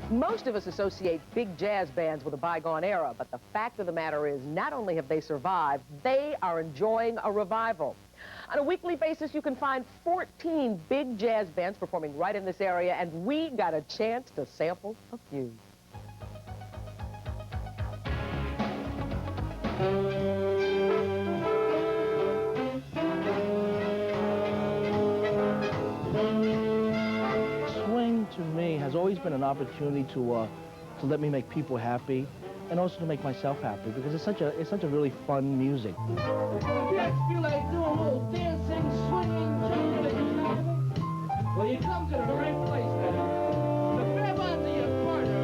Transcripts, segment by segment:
Most of us associate big jazz bands with a bygone era, but the fact of the matter is not only have they survived, they are enjoying a revival. On a weekly basis, you can find 14 big jazz bands performing right in this area, and we got a chance to sample a few. Swing, to me, has always been an opportunity to let me make people happy, and also to make myself happy, because it's such a really fun music. You guys feel like doing a little dancing, swinging, jumping? Well, you come to the right place, man. So grab onto your partner,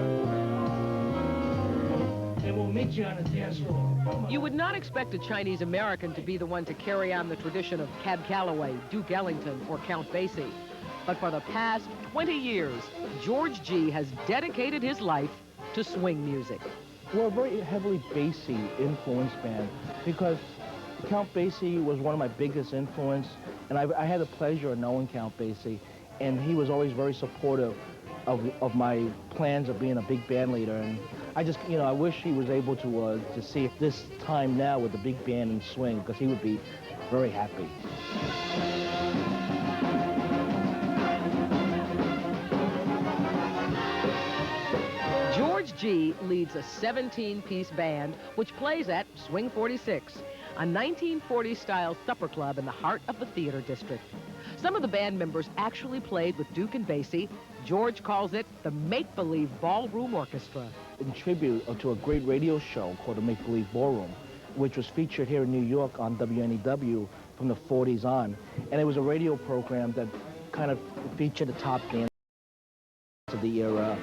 and we'll meet you on the dance floor. You would not expect a Chinese American to be the one to carry on the tradition of Cab Calloway, Duke Ellington, or Count Basie. But for the past 20 years, George G. has dedicated his life to swing music. We're a very heavily Basie influenced band, because Count Basie was one of my biggest influence, and I had the pleasure of knowing Count Basie, and he was always very supportive of my plans of being a big band leader. And I just, I wish he was able to see this time now with the big band and swing, because he would be very happy. George G. leads a 17-piece band which plays at Swing 46, a 1940s-style supper club in the heart of the theater district. Some of the band members actually played with Duke and Basie. George calls it the Make-Believe Ballroom Orchestra. In tribute to a great radio show called the Make-Believe Ballroom, which was featured here in New York on WNEW from the 40s on. And it was a radio program that kind of featured the top bands of the era.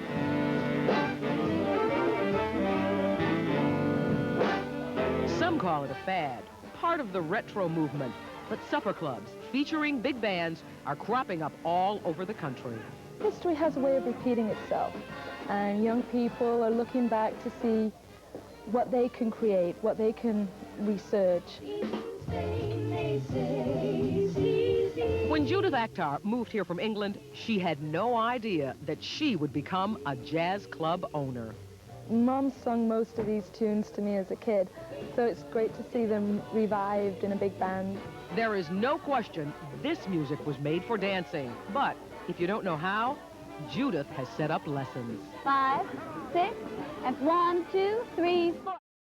Some call it a fad, part of the retro movement, but supper clubs featuring big bands are cropping up all over the country. History has a way of repeating itself, and young people are looking back to see what they can create, what they can research. When Judith Akhtar moved here from England, she had no idea that she would become a jazz club owner. Mom sung most of these tunes to me as a kid, so it's great to see them revived in a big band. There is no question this music was made for dancing, but if you don't know how, Judith has set up lessons. 5, 6, and 1, 2, 3, 4.